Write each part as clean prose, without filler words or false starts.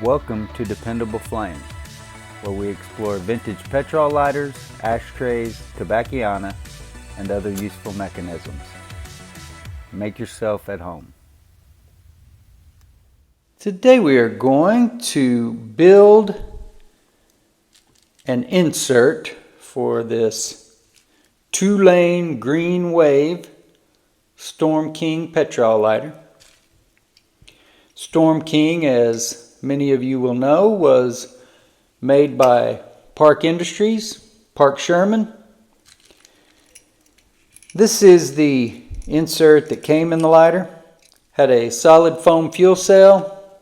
Welcome to Dependable Flame, where we explore vintage petrol lighters, ashtrays, tobacconiana, and other useful mechanisms. Make yourself at home. Today we are going to build an insert for this 2-lane green wave Storm King petrol lighter. Storm King, as many of you will know, was made by Park Industries, Park Sherman. This is the insert that came in the lighter. Had a solid foam fuel cell,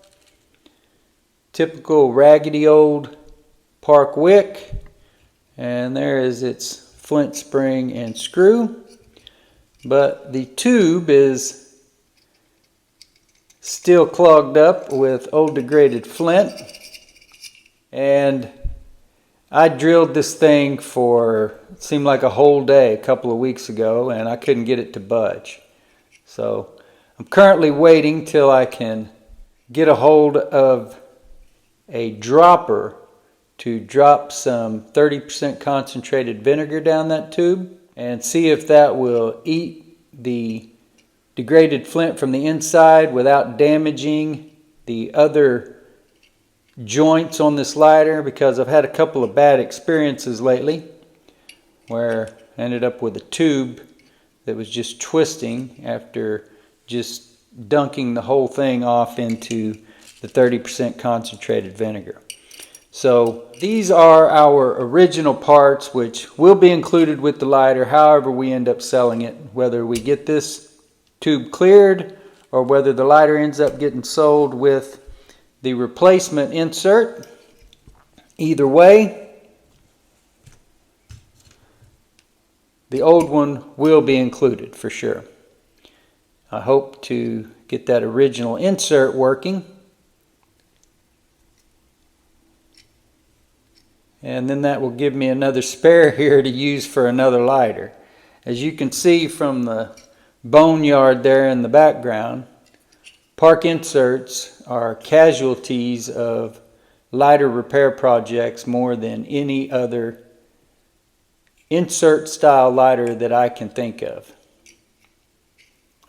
typical raggedy old Park wick, and there is its flint spring and screw. But the tube is still clogged up with old degraded flint, and I drilled this thing for, it seemed like a whole day a couple of weeks ago, and I couldn't get it to budge. So I'm currently waiting till I can get a hold of a dropper to drop some 30% concentrated vinegar down that tube and see if that will eat the degraded flint from the inside without damaging the other joints on this lighter, because I've had a couple of bad experiences lately where I ended up with a tube that was just twisting after just dunking the whole thing off into the 30% concentrated vinegar. So these are our original parts, which will be included with the lighter however we end up selling it, whether we get this tube cleared or whether the lighter ends up getting sold with the replacement insert. Either way, the old one will be included for sure. I hope to get that original insert working, and then that will give me another spare here to use for another lighter. As you can see from the boneyard there in the background, Park inserts are casualties of lighter repair projects more than any other insert style lighter that I can think of.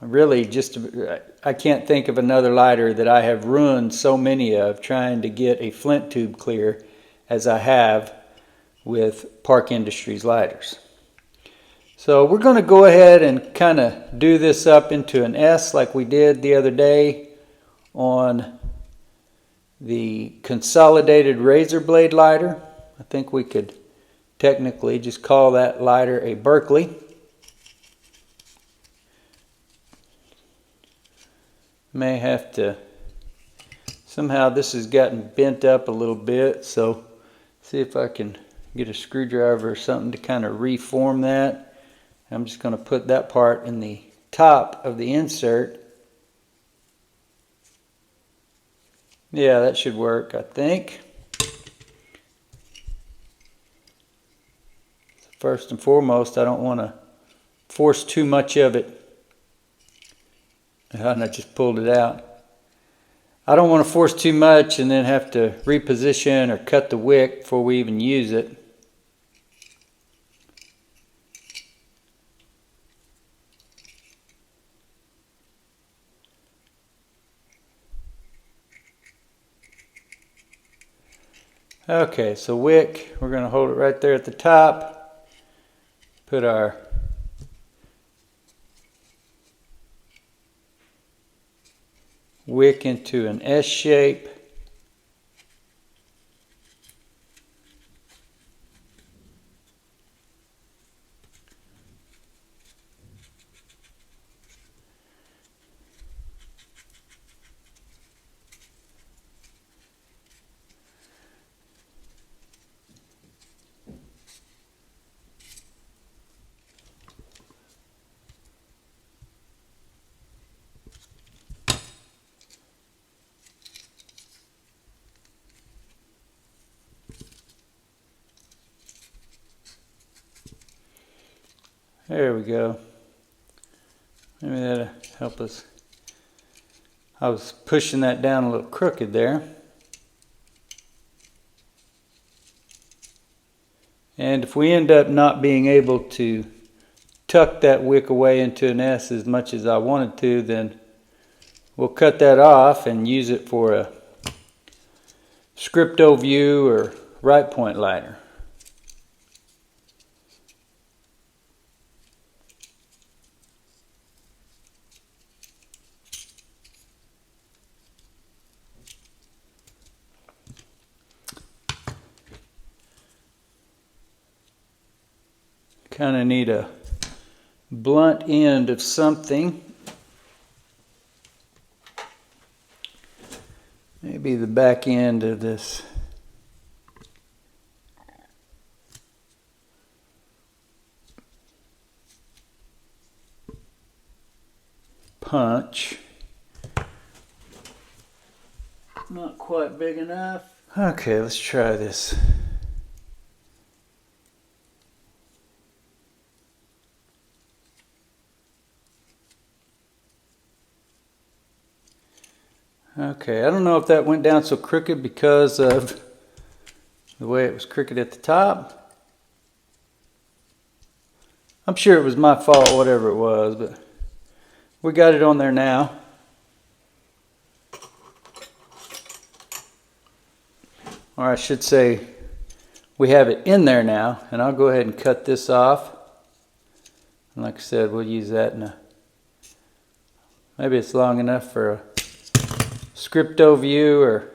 Really, I can't think of another lighter that I have ruined so many of trying to get a flint tube clear as I have with Park Industries lighters. So we're going to go ahead and kind of do this up into an S like we did the other day on the consolidated razor blade lighter. I think we could technically just call that lighter a Berkeley. May have to, somehow this has gotten bent up a little bit, so see if I can get a screwdriver or something to kind of reform that. I'm just going to put that part in the top of the insert. Yeah, that should work, I think. First and foremost, I don't want to force too much of it. And I just pulled it out. I don't want to force too much and then have to reposition or cut the wick before we even use it. Okay, so wick, we're going to hold it right there at the top. Put our wick into an S shape. There we go. Maybe that'll help us. I was pushing that down a little crooked there. And if we end up not being able to tuck that wick away into an S as much as I wanted to, then we'll cut that off and use it for a scripto view or right point lighter. Kind of need a blunt end of something. Maybe the back end of this punch. Not quite big enough. Okay, let's try this. Okay, I don't know if that went down so crooked because of the way it was crooked at the top. I'm sure it was my fault, whatever it was, but we got it on there now. Or I should say, we have it in there now, and I'll go ahead and cut this off. And like I said, we'll use that in a, maybe it's long enough for a scripto view or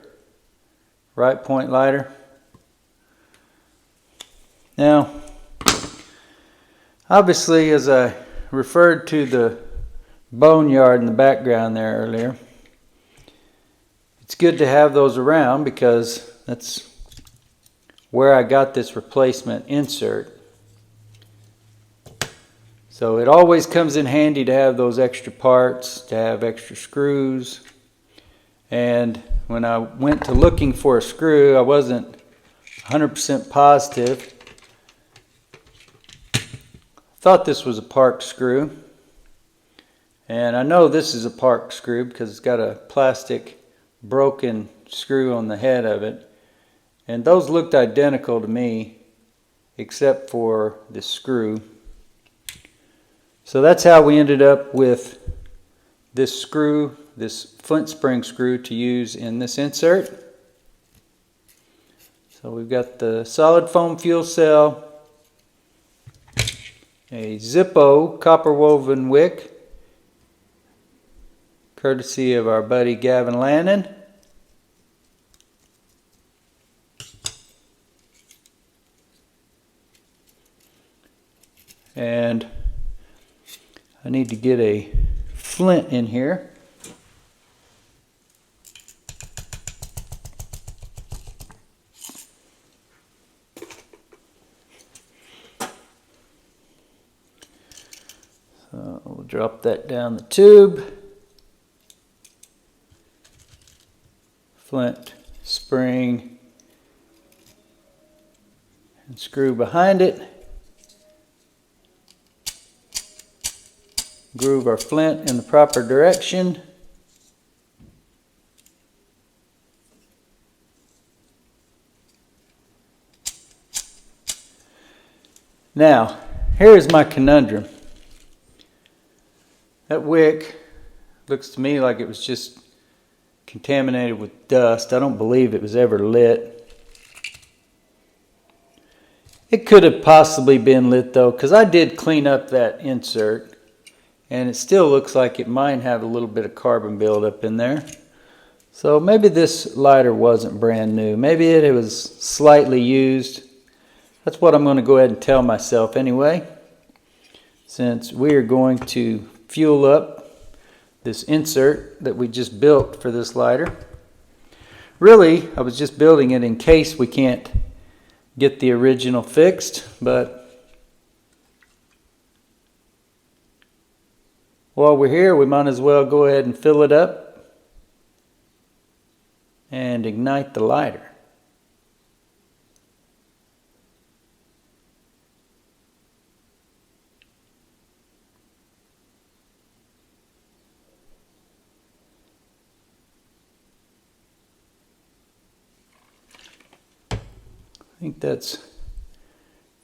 right point lighter. Now, obviously, as I referred to the boneyard in the background there earlier, it's good to have those around because that's where I got this replacement insert. So it always comes in handy to have those extra parts, to have extra screws. And when I went to looking for a screw, I wasn't 100% positive. Thought this was a Park screw. And I know this is a Park screw because it's got a plastic broken screw on the head of it. And those looked identical to me, except for the screw. So that's how we ended up with this screw, this flint spring screw to use in this insert. So we've got the solid foam fuel cell, a Zippo copper woven wick, courtesy of our buddy Gavin Lannon. And I need to get a flint in here. So we'll drop that down the tube. Flint spring and screw behind it. Groove our flint in the proper direction. Now, here's my conundrum. That wick looks to me like it was just contaminated with dust. I don't believe it was ever lit. It could have possibly been lit though, because I did clean up that insert. And it still looks like it might have a little bit of carbon buildup in there. So maybe this lighter wasn't brand new. Maybe it was slightly used. That's what I'm going to go ahead and tell myself anyway, since we are going to fuel up this insert that we just built for this lighter. Really, I was just building it in case we can't get the original fixed, but while we're here, we might as well go ahead and fill it up and ignite the lighter. I think that's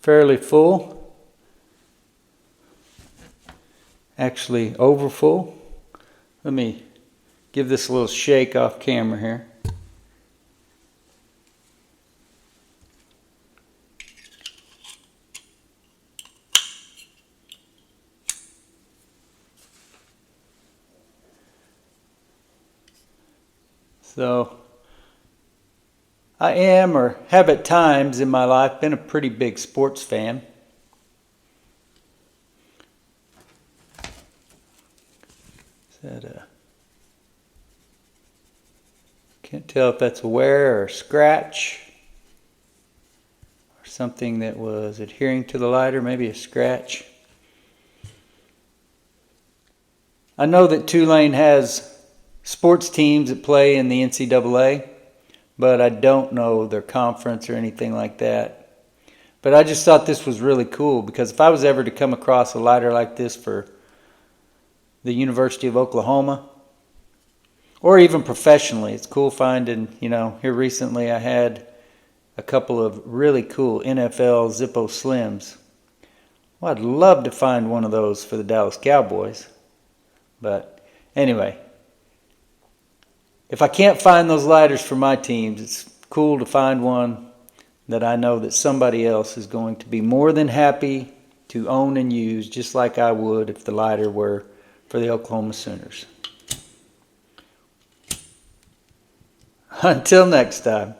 fairly full. Actually over full. Let me give this a little shake off camera here. So I am, or have at times in my life, been a pretty big sports fan. Can't tell if that's a wear or a scratch or something that was adhering to the lighter, maybe a scratch. I know that Tulane has sports teams that play in the NCAA, but I don't know their conference or anything like that. But I just thought this was really cool, because if I was ever to come across a lighter like this for the University of Oklahoma, or even professionally, it's cool finding, here recently I had a couple of really cool NFL Zippo Slims. Well, I'd love to find one of those for the Dallas Cowboys. But anyway, if I can't find those lighters for my teams, it's cool to find one that I know that somebody else is going to be more than happy to own and use, just like I would if the lighter were for the Oklahoma Sooners. Until next time.